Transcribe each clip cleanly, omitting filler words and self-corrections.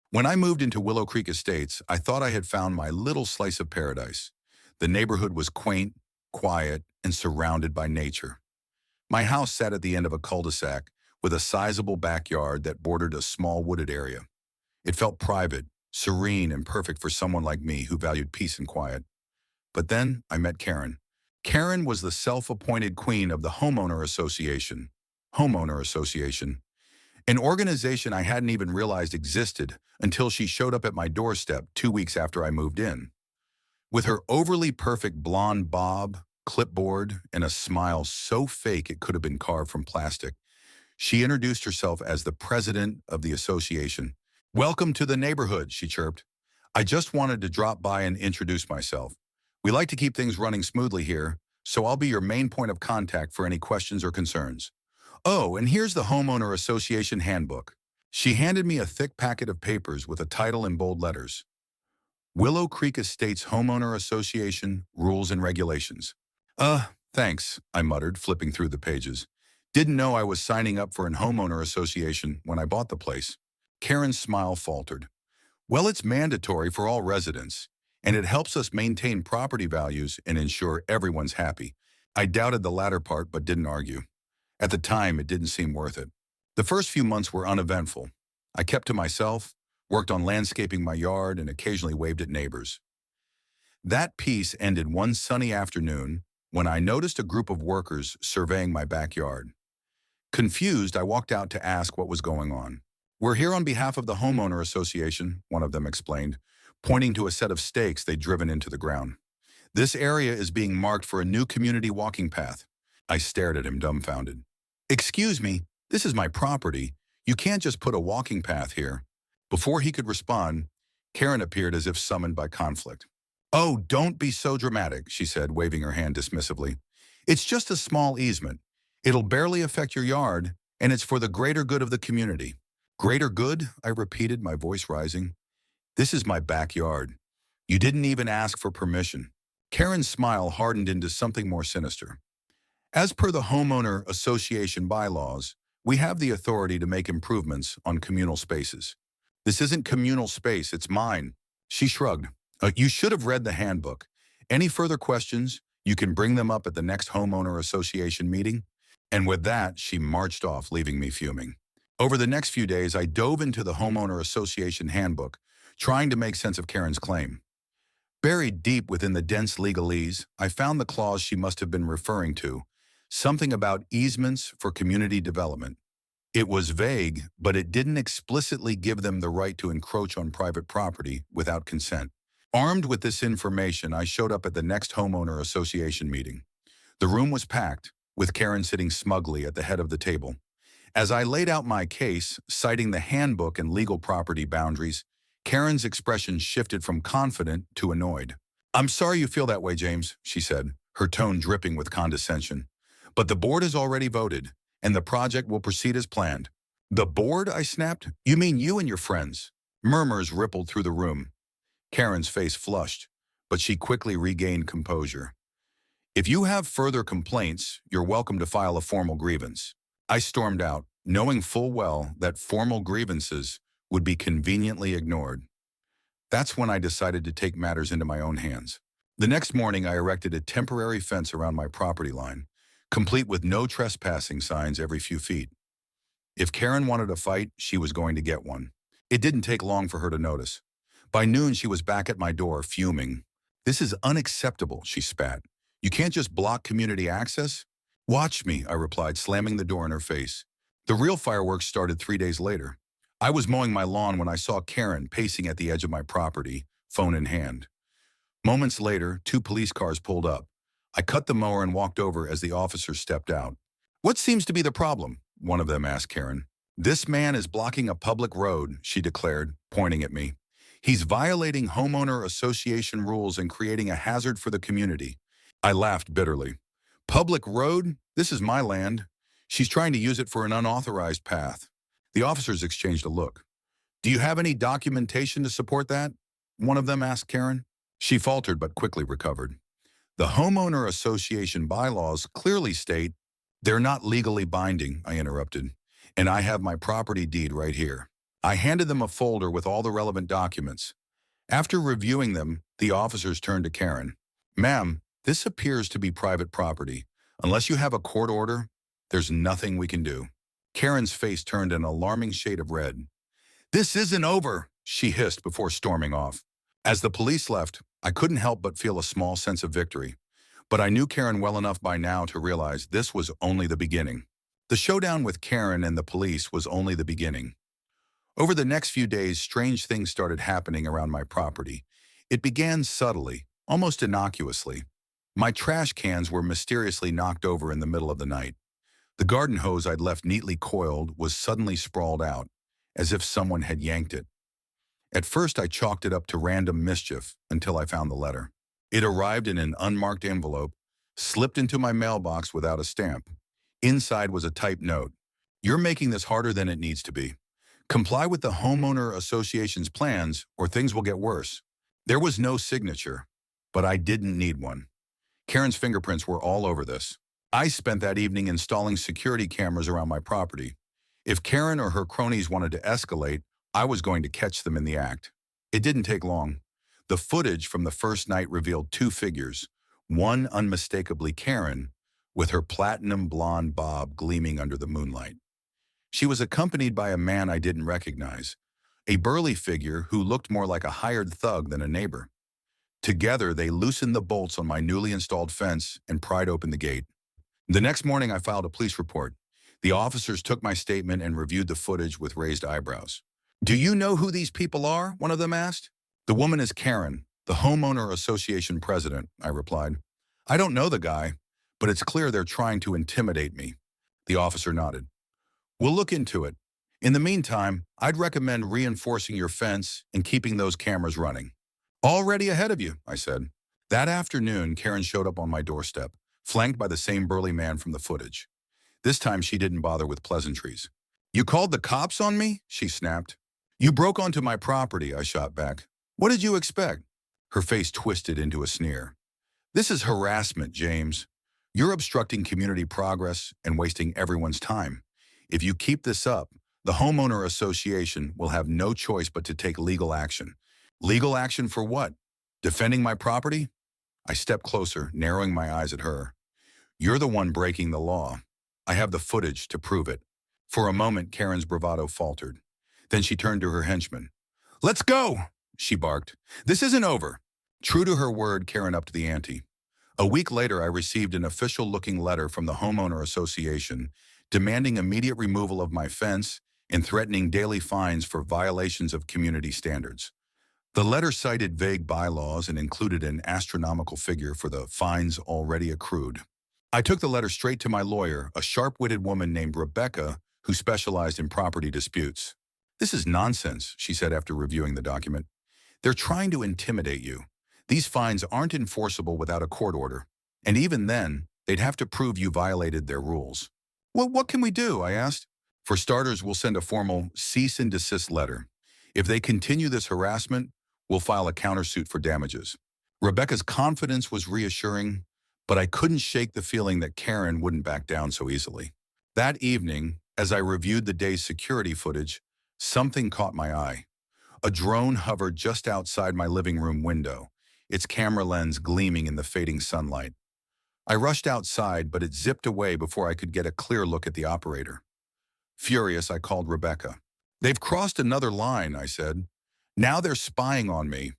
When I moved into Willow Creek Estates, I thought I had found my little slice of paradise. The neighborhood was quaint, quiet, and surrounded by nature. My house sat at the end of a cul-de-sac with a sizable backyard that bordered a small wooded area. It felt private, serene, and perfect for someone like me who valued peace and quiet. But then I met Karen. Karen was the self-appointed queen of the Homeowner Association. Homeowner Association. An organization I hadn't even realized existed until she showed up at my doorstep 2 weeks after I moved in. With her overly perfect blonde bob, clipboard, and a smile so fake it could have been carved from plastic, she introduced herself as the president of the association. "Welcome to the neighborhood," she chirped. "I just wanted to drop by and introduce myself. We like to keep things running smoothly here, so I'll be your main point of contact for any questions or concerns. Oh, and here's the Homeowner Association Handbook." She handed me a thick packet of papers with a title in bold letters. Willow Creek Estates Homeowner Association Rules and Regulations. Thanks, I muttered, flipping through the pages. Didn't know I was signing up for an homeowner association when I bought the place. Karen's smile faltered. "Well, it's mandatory for all residents, and it helps us maintain property values and ensure everyone's happy." I doubted the latter part but didn't argue. At the time, it didn't seem worth it. The first few months were uneventful. I kept to myself, worked on landscaping my yard, and occasionally waved at neighbors. That peace ended one sunny afternoon when I noticed a group of workers surveying my backyard. Confused, I walked out to ask what was going on. "We're here on behalf of the Homeowner Association," one of them explained, pointing to a set of stakes they'd driven into the ground. "This area is being marked for a new community walking path." I stared at him dumbfounded. "Excuse me, this is my property. You can't just put a walking path here." Before he could respond, Karen appeared as if summoned by conflict. "Oh, don't be so dramatic," she said, waving her hand dismissively. "It's just a small easement. It'll barely affect your yard, and it's for the greater good of the community." "Greater good?" I repeated, my voice rising. "This is my backyard. You didn't even ask for permission." Karen's smile hardened into something more sinister. "As per the Homeowner Association bylaws, we have the authority to make improvements on communal spaces." "This isn't communal space, it's mine." She shrugged. You should have read the handbook. Any further questions, you can bring them up at the next Homeowner Association meeting." And with that, she marched off, leaving me fuming. Over the next few days, I dove into the Homeowner Association handbook, trying to make sense of Karen's claim. Buried deep within the dense legalese, I found the clause she must have been referring to, something about easements for community development. It was vague, but it didn't explicitly give them the right to encroach on private property without consent. Armed with this information, I showed up at the next Homeowner Association meeting. The room was packed, with Karen sitting smugly at the head of the table. As I laid out my case, citing the handbook and legal property boundaries, Karen's expression shifted from confident to annoyed. "I'm sorry you feel that way, James," she said, her tone dripping with condescension. "But the board has already voted, and the project will proceed as planned." "The board?" I snapped. "You mean you and your friends?" Murmurs rippled through the room. Karen's face flushed, but she quickly regained composure. "If you have further complaints, you're welcome to file a formal grievance." I stormed out, knowing full well that formal grievances would be conveniently ignored. That's when I decided to take matters into my own hands. The next morning, I erected a temporary fence around my property line, complete with no trespassing signs every few feet. If Karen wanted a fight, she was going to get one. It didn't take long for her to notice. By noon, she was back at my door, fuming. "This is unacceptable," she spat. "You can't just block community access?" "Watch me," I replied, slamming the door in her face. The real fireworks started 3 days later. I was mowing my lawn when I saw Karen pacing at the edge of my property, phone in hand. Moments later, 2 police cars pulled up. I cut the mower and walked over as the officers stepped out. "What seems to be the problem?" one of them asked Karen. "This man is blocking a public road," she declared, pointing at me. "He's violating homeowner association rules and creating a hazard for the community." I laughed bitterly. "Public road? This is my land. She's trying to use it for an unauthorized path." The officers exchanged a look. "Do you have any documentation to support that?" one of them asked Karen. She faltered but quickly recovered. "The homeowner association bylaws clearly state—" "They're not legally binding," I interrupted. "And I have my property deed right here." I handed them a folder with all the relevant documents. After reviewing them, the officers turned to Karen. Ma'am, this appears to be private property. Unless you have a court order, there's nothing we can do. Karen's face turned an alarming shade of red. This isn't over, she hissed before storming off. As the police left, I couldn't help but feel a small sense of victory. But I knew Karen well enough by now to realize this was only the beginning. The showdown with Karen and the police was only the beginning. Over the next few days, strange things started happening around my property. It began subtly, almost innocuously. My trash cans were mysteriously knocked over in the middle of the night. The garden hose I'd left neatly coiled was suddenly sprawled out, as if someone had yanked it. At first, I chalked it up to random mischief until I found the letter. It arrived in an unmarked envelope, slipped into my mailbox without a stamp. Inside was a typed note. You're making this harder than it needs to be. Comply with the homeowner association's plans or things will get worse. There was no signature, but I didn't need one. Karen's fingerprints were all over this. I spent that evening installing security cameras around my property. If Karen or her cronies wanted to escalate, I was going to catch them in the act. It didn't take long. The footage from the first night revealed two figures, one unmistakably Karen, with her platinum blonde bob gleaming under the moonlight. She was accompanied by a man I didn't recognize, a burly figure who looked more like a hired thug than a neighbor. Together, they loosened the bolts on my newly installed fence and pried open the gate. The next morning, I filed a police report. The officers took my statement and reviewed the footage with raised eyebrows. Do you know who these people are? One of them asked. The woman is Karen, the homeowner association president, I replied. I don't know the guy, but it's clear they're trying to intimidate me. The officer nodded. We'll look into it. In the meantime, I'd recommend reinforcing your fence and keeping those cameras running. Already ahead of you, I said. That afternoon, Karen showed up on my doorstep, flanked by the same burly man from the footage. This time, she didn't bother with pleasantries. You called the cops on me? She snapped. You broke onto my property, I shot back. What did you expect? Her face twisted into a sneer. This is harassment, James. You're obstructing community progress and wasting everyone's time. If you keep this up, the homeowner association will have no choice but to take legal action. Legal action for what? Defending my property? I stepped closer, narrowing my eyes at her. You're the one breaking the law. I have the footage to prove it. For a moment, Karen's bravado faltered. Then she turned to her henchman. Let's go, she barked. This isn't over. True to her word, Karen upped the ante. A week later, I received an official-looking letter from the homeowner association demanding immediate removal of my fence and threatening daily fines for violations of community standards. The letter cited vague bylaws and included an astronomical figure for the fines already accrued. I took the letter straight to my lawyer, a sharp-witted woman named Rebecca, who specialized in property disputes. This is nonsense, she said after reviewing the document. They're trying to intimidate you. These fines aren't enforceable without a court order. And even then, they'd have to prove you violated their rules. Well, what can we do? I asked. For starters, we'll send a formal cease and desist letter. If they continue this harassment, we'll file a countersuit for damages. Rebecca's confidence was reassuring, but I couldn't shake the feeling that Karen wouldn't back down so easily. That evening, as I reviewed the day's security footage, something caught my eye. A drone hovered just outside my living room window, its camera lens gleaming in the fading sunlight. I rushed outside, but it zipped away before I could get a clear look at the operator. Furious, I called Rebecca. They've crossed another line, I said. Now they're spying on me.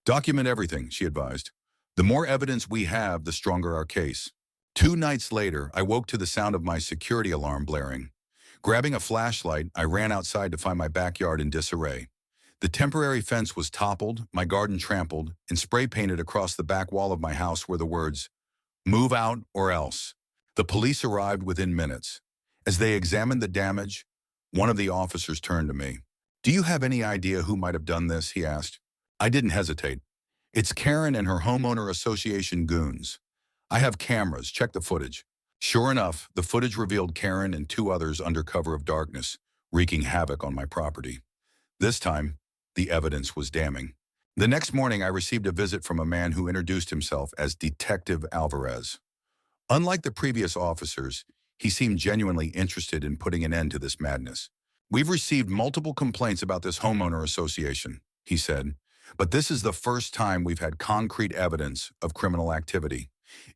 Document everything, she advised. The more evidence we have, the stronger our case. 2 nights later, I woke to the sound of my security alarm blaring. Grabbing a flashlight, I ran outside to find my backyard in disarray. The temporary fence was toppled, my garden trampled, and spray painted across the back wall of my house were the words, "Move out or else." The police arrived within minutes. As they examined the damage, one of the officers turned to me. Do you have any idea who might have done this? He asked. I didn't hesitate. It's Karen and her homeowner association goons. I have cameras. Check the footage. Sure enough, the footage revealed Karen and 2 others under cover of darkness, wreaking havoc on my property. This time, the evidence was damning. The next morning, I received a visit from a man who introduced himself as Detective Alvarez. Unlike the previous officers, he seemed genuinely interested in putting an end to this madness. We've received multiple complaints about this homeowner association, he said, but this is the first time we've had concrete evidence of criminal activity.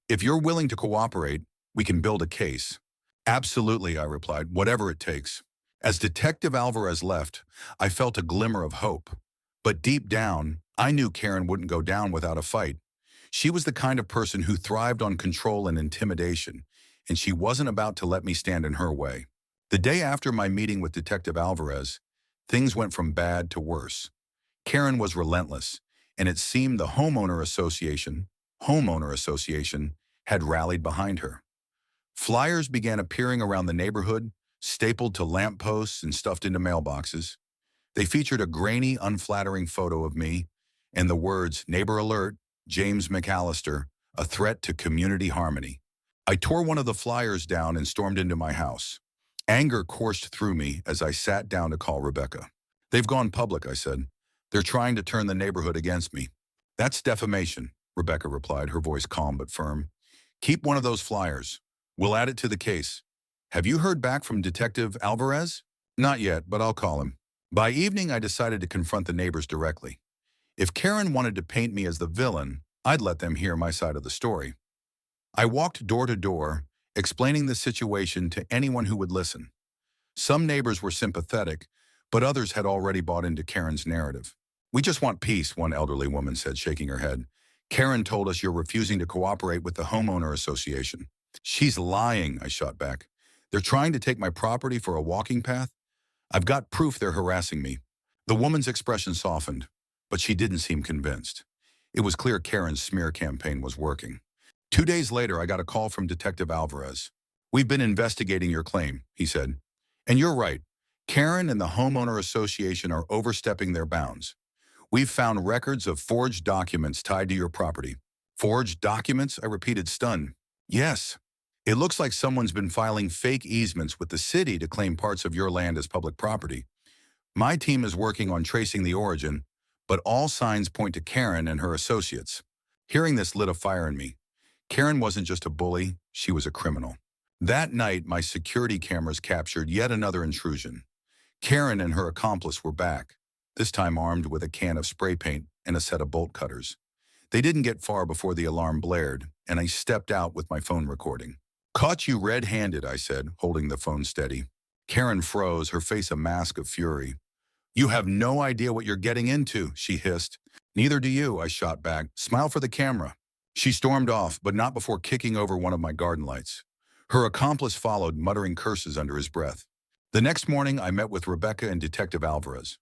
If you're willing to cooperate, we can build a case. Absolutely, I replied, whatever it takes. As Detective Alvarez left, I felt a glimmer of hope. But deep down, I knew Karen wouldn't go down without a fight. She was the kind of person who thrived on control and intimidation, and she wasn't about to let me stand in her way. The day after my meeting with Detective Alvarez, things went from bad to worse. Karen was relentless, and it seemed the homeowner association had rallied behind her. Flyers began appearing around the neighborhood, stapled to lampposts and stuffed into mailboxes. They featured a grainy, unflattering photo of me and the words, "Neighbor alert, James McAllister, a threat to community harmony." I tore one of the flyers down and stormed into my house. Anger coursed through me as I sat down to call Rebecca. "They've gone public," I said. "They're trying to turn the neighborhood against me." "That's defamation," Rebecca replied, her voice calm but firm. "Keep one of those flyers. We'll add it to the case." "Have you heard back from Detective Alvarez?" "Not yet, but I'll call him." By evening, I decided to confront the neighbors directly. If Karen wanted to paint me as the villain, I'd let them hear my side of the story. I walked door to door, explaining the situation to anyone who would listen. Some neighbors were sympathetic, but others had already bought into Karen's narrative. "We just want peace," one elderly woman said, shaking her head. "Karen told us you're refusing to cooperate with the homeowner association." "She's lying," I shot back. "They're trying to take my property for a walking path. I've got proof they're harassing me." The woman's expression softened, but she didn't seem convinced. It was clear Karen's smear campaign was working. 2 days later, I got a call from Detective Alvarez. "We've been investigating your claim," he said. "And you're right. Karen and the homeowner association are overstepping their bounds. We've found records of forged documents tied to your property." "Forged documents?" I repeated, stunned. "Yes. It looks like someone's been filing fake easements with the city to claim parts of your land as public property. My team is working on tracing the origin, but all signs point to Karen and her associates." Hearing this lit a fire in me. Karen wasn't just a bully, she was a criminal. That night, my security cameras captured yet another intrusion. Karen and her accomplice were back, this time armed with a can of spray paint and a set of bolt cutters. They didn't get far before the alarm blared, and I stepped out with my phone recording. "Caught you red-handed," I said, holding the phone steady. Karen froze, her face a mask of fury. "You have no idea what you're getting into," she hissed. "Neither do you," I shot back. "Smile for the camera." She stormed off, but not before kicking over one of my garden lights. Her accomplice followed, muttering curses under his breath. The next morning, I met with Rebecca and Detective Alvarez.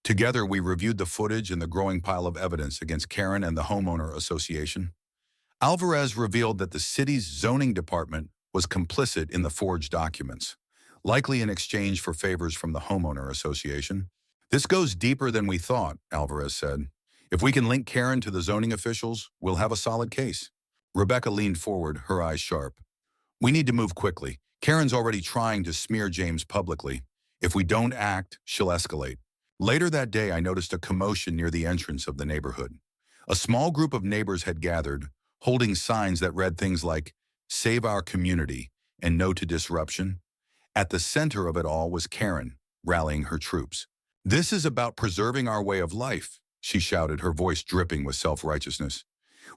Together, we reviewed the footage and the growing pile of evidence against Karen and the homeowner association. Alvarez revealed that the city's zoning department was complicit in the forged documents, likely in exchange for favors from the homeowner association. "This goes deeper than we thought," Alvarez said. "If we can link Karen to the zoning officials, we'll have a solid case." Rebecca leaned forward, her eyes sharp. "We need to move quickly. Karen's already trying to smear James publicly. If we don't act, she'll escalate." Later that day, I noticed a commotion near the entrance of the neighborhood. A small group of neighbors had gathered, holding signs that read things like, "Save our community," and "No to disruption." At the center of it all was Karen, rallying her troops. "This is about preserving our way of life," she shouted, her voice dripping with self-righteousness.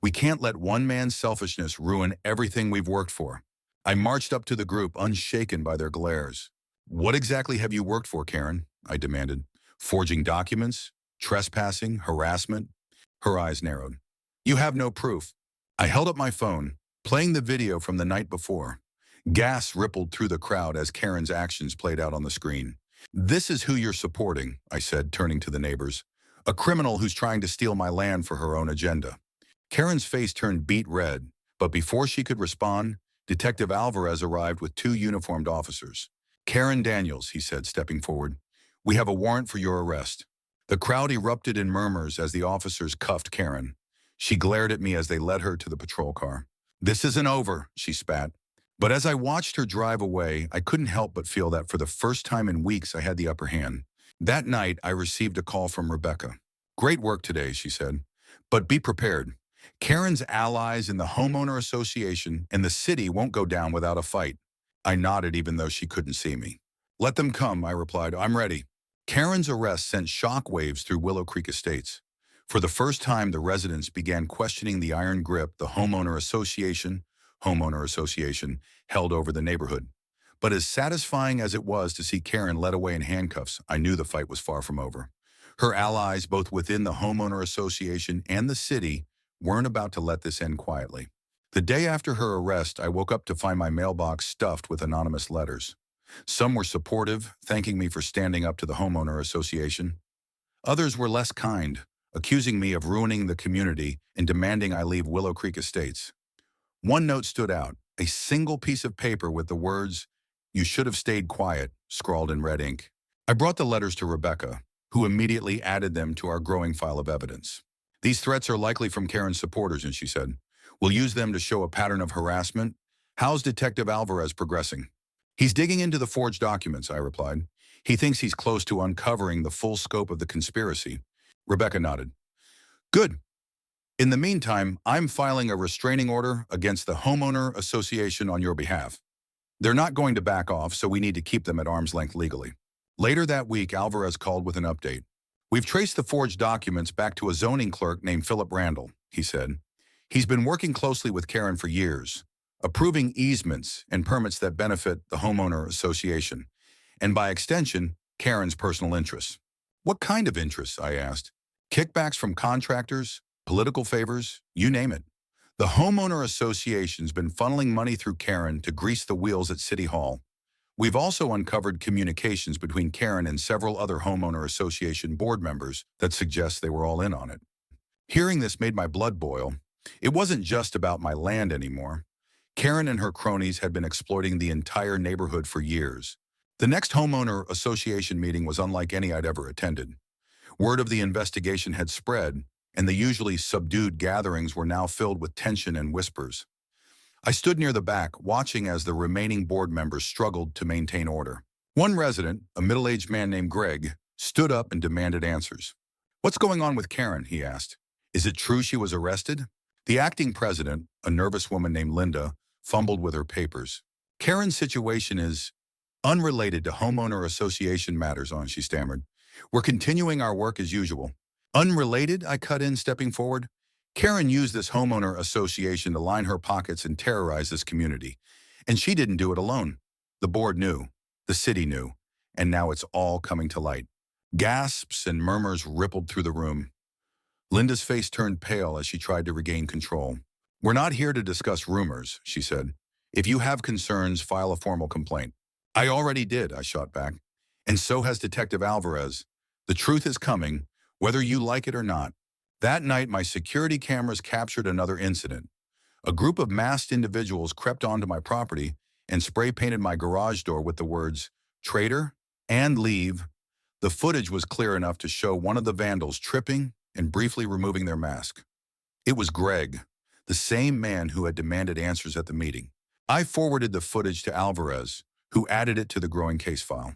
"We can't let one man's selfishness ruin everything we've worked for." I marched up to the group, unshaken by their glares. "What exactly have you worked for, Karen?" I demanded. "Forging documents? Trespassing? Harassment?" Her eyes narrowed. "You have no proof." I held up my phone, playing the video from the night before. Gas rippled through the crowd as Karen's actions played out on the screen. "This is who you're supporting," I said, turning to the neighbors. "A criminal who's trying to steal my land for her own agenda." Karen's face turned beet red, but before she could respond, Detective Alvarez arrived with 2 uniformed officers. "Karen Daniels," he said, stepping forward. "We have a warrant for your arrest." The crowd erupted in murmurs as the officers cuffed Karen. She glared at me as they led her to the patrol car. "This isn't over," she spat. But as I watched her drive away, I couldn't help but feel that for the first time in weeks I had the upper hand. That night, I received a call from Rebecca. "Great work today," she said. "But be prepared. Karen's allies in the homeowner association and the city won't go down without a fight." I nodded even though she couldn't see me. Let them come, I replied. I'm ready. Karen's arrest sent shockwaves through Willow Creek Estates. For the first time, the residents began questioning the iron grip the homeowner association held over the neighborhood. But as satisfying as it was to see Karen led away in handcuffs, I knew the fight was far from over. Her allies, both within the homeowner association and the city, weren't about to let this end quietly. The day after her arrest, I woke up to find my mailbox stuffed with anonymous letters. Some were supportive, thanking me for standing up to the homeowner association. Others were less kind, accusing me of ruining the community and demanding I leave Willow Creek Estates. One note stood out, a single piece of paper with the words, "You should have stayed quiet," scrawled in red ink. I brought the letters to Rebecca, who immediately added them to our growing file of evidence. "These threats are likely from Karen's supporters," and she said. "We'll use them to show a pattern of harassment. How's Detective Alvarez progressing?" "He's digging into the forged documents," I replied. "He thinks he's close to uncovering the full scope of the conspiracy." Rebecca nodded. "Good. In the meantime, I'm filing a restraining order against the homeowner association on your behalf. They're not going to back off, so we need to keep them at arm's length legally." Later that week, Alvarez called with an update. "We've traced the forged documents back to a zoning clerk named Philip Randall," he said. "He's been working closely with Karen for years, approving easements and permits that benefit the homeowner association, and by extension, Karen's personal interests." "What kind of interests?" I asked. "Kickbacks from contractors, political favors, you name it. The homeowner association's been funneling money through Karen to grease the wheels at City Hall. We've also uncovered communications between Karen and several other homeowner association board members that suggest they were all in on it." Hearing this made my blood boil. It wasn't just about my land anymore. Karen and her cronies had been exploiting the entire neighborhood for years. The next homeowner association meeting was unlike any I'd ever attended. Word of the investigation had spread, and the usually subdued gatherings were now filled with tension and whispers. I stood near the back, watching as the remaining board members struggled to maintain order. One resident, a middle-aged man named Greg, stood up and demanded answers. "What's going on with Karen?" he asked. "Is it true she was arrested?" The acting president, a nervous woman named Linda, fumbled with her papers. "Karen's situation is unrelated to homeowner association matters," she stammered. "We're continuing our work as usual." "Unrelated?" I cut in, stepping forward. "Karen used this homeowner association to line her pockets and terrorize this community. And she didn't do it alone. The board knew. The city knew. And now it's all coming to light." Gasps and murmurs rippled through the room. Linda's face turned pale as she tried to regain control. "We're not here to discuss rumors," she said. "If you have concerns, file a formal complaint." "I already did," I shot back. "And so has Detective Alvarez. The truth is coming, whether you like it or not." That night, my security cameras captured another incident. A group of masked individuals crept onto my property and spray-painted my garage door with the words, "Traitor" and "Leave." The footage was clear enough to show one of the vandals tripping and briefly removing their mask. It was Greg, the same man who had demanded answers at the meeting. I forwarded the footage to Alvarez, who added it to the growing case file.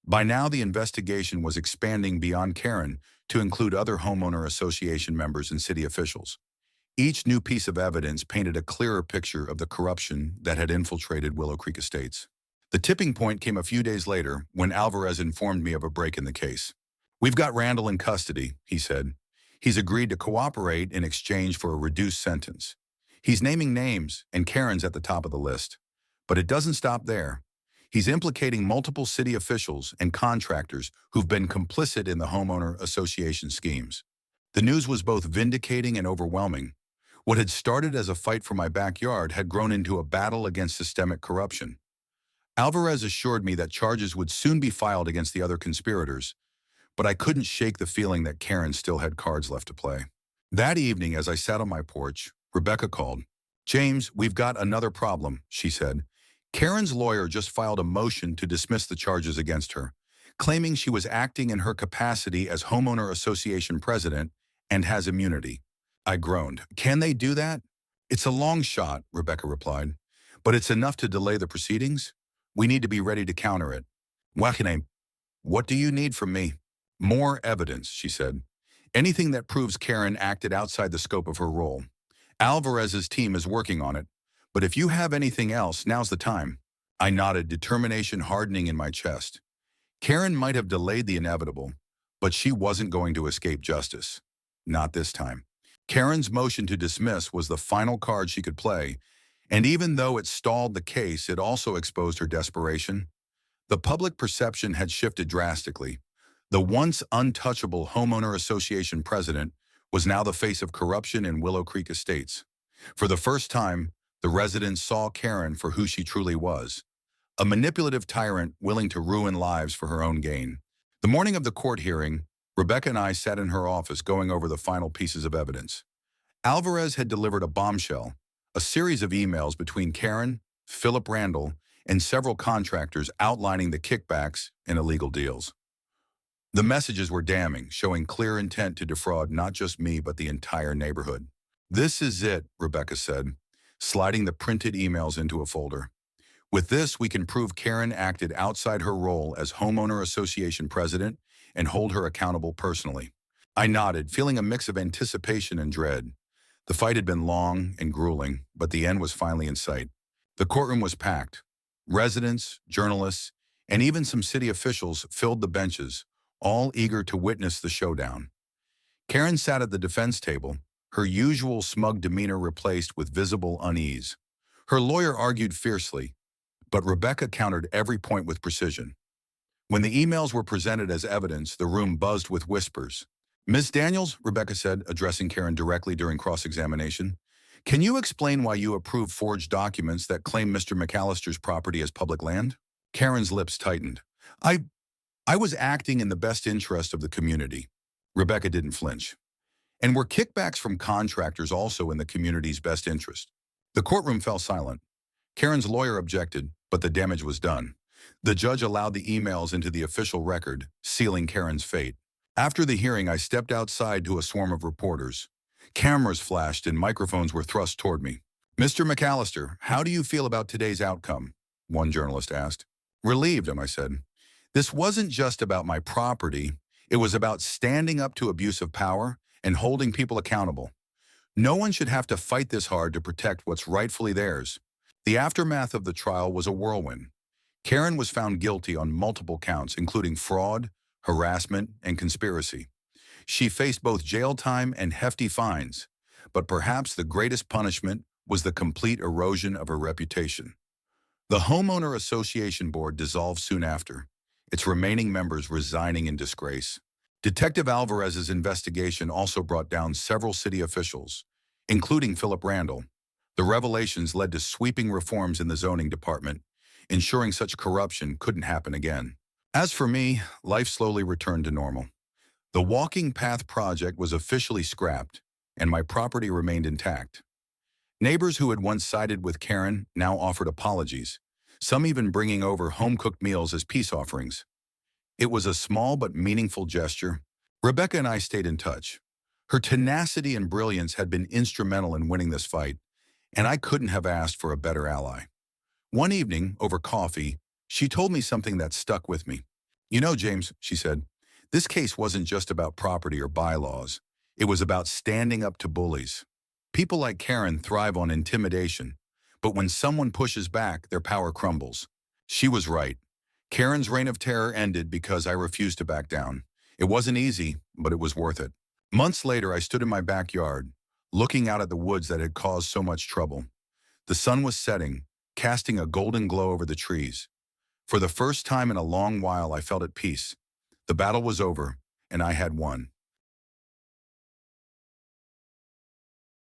By now, the investigation was expanding beyond Karen to include other homeowner association members and city officials. Each new piece of evidence painted a clearer picture of the corruption that had infiltrated Willow Creek Estates. The tipping point came a few days later when Alvarez informed me of a break in the case. "We've got Randall in custody," he said. "He's agreed to cooperate in exchange for a reduced sentence. He's naming names, and Karen's at the top of the list. But it doesn't stop there. He's implicating multiple city officials and contractors who've been complicit in the homeowner association schemes." The news was both vindicating and overwhelming. What had started as a fight for my backyard had grown into a battle against systemic corruption. Alvarez assured me that charges would soon be filed against the other conspirators, but I couldn't shake the feeling that Karen still had cards left to play. That evening, as I sat on my porch, Rebecca called. "James, we've got another problem," she said. "Karen's lawyer just filed a motion to dismiss the charges against her, claiming she was acting in her capacity as homeowner association president and has immunity." I groaned. "Can they do that?" "It's a long shot," Rebecca replied, "but it's enough to delay the proceedings. We need to be ready to counter it." "What do you need from me?" "More evidence," she said. "Anything that proves Karen acted outside the scope of her role. Alvarez's team is working on it, but if you have anything else, now's the time." I nodded, determination hardening in my chest. Karen might have delayed the inevitable, but she wasn't going to escape justice. Not this time. Karen's motion to dismiss was the final card she could play, and even though it stalled the case, it also exposed her desperation. The public perception had shifted drastically. The once untouchable homeowner association president was now the face of corruption in Willow Creek Estates. For the first time, the residents saw Karen for who she truly was, a manipulative tyrant willing to ruin lives for her own gain. The morning of the court hearing, Rebecca and I sat in her office going over the final pieces of evidence. Alvarez had delivered a bombshell, a series of emails between Karen, Philip Randall, and several contractors outlining the kickbacks and illegal deals. The messages were damning, showing clear intent to defraud not just me but the entire neighborhood. "This is it," Rebecca said, sliding the printed emails into a folder. "With this, we can prove Karen acted outside her role as homeowner association president and hold her accountable personally." I nodded, feeling a mix of anticipation and dread. The fight had been long and grueling, but the end was finally in sight. The courtroom was packed. Residents, journalists, and even some city officials filled the benches, all eager to witness the showdown. Karen sat at the defense table, her usual smug demeanor replaced with visible unease. Her lawyer argued fiercely, but Rebecca countered every point with precision. When the emails were presented as evidence, the room buzzed with whispers. "Ms. Daniels," Rebecca said, addressing Karen directly during cross-examination, "can you explain why you approved forged documents that claim Mr. McAllister's property as public land?" Karen's lips tightened. I was acting in the best interest of the community." Rebecca didn't flinch. "And were kickbacks from contractors also in the community's best interest?" The courtroom fell silent. Karen's lawyer objected, but the damage was done. The judge allowed the emails into the official record, sealing Karen's fate. After the hearing, I stepped outside to a swarm of reporters. Cameras flashed and microphones were thrust toward me. "Mr. McAllister, how do you feel about today's outcome?" one journalist asked. "Relieved," I said. "This wasn't just about my property. It was about standing up to abuse of power and holding people accountable. No one should have to fight this hard to protect what's rightfully theirs." The aftermath of the trial was a whirlwind. Karen was found guilty on multiple counts, including fraud, harassment, and conspiracy. She faced both jail time and hefty fines, but perhaps the greatest punishment was the complete erosion of her reputation. The Homeowner Association Board dissolved soon after, its remaining members resigning in disgrace. Detective Alvarez's investigation also brought down several city officials, including Philip Randall. The revelations led to sweeping reforms in the zoning department, ensuring such corruption couldn't happen again. As for me, life slowly returned to normal. The Walking Path project was officially scrapped, and my property remained intact. Neighbors who had once sided with Karen now offered apologies, some even bringing over home-cooked meals as peace offerings. It was a small but meaningful gesture. Rebecca and I stayed in touch. Her tenacity and brilliance had been instrumental in winning this fight, and I couldn't have asked for a better ally. One evening, over coffee, she told me something that stuck with me. "You know, James," she said, "this case wasn't just about property or bylaws. It was about standing up to bullies. People like Karen thrive on intimidation, but when someone pushes back, their power crumbles." She was right. Karen's reign of terror ended because I refused to back down. It wasn't easy, but it was worth it. Months later, I stood in my backyard, looking out at the woods that had caused so much trouble. The sun was setting, casting a golden glow over the trees. For the first time in a long while, I felt at peace. The battle was over, and I had won.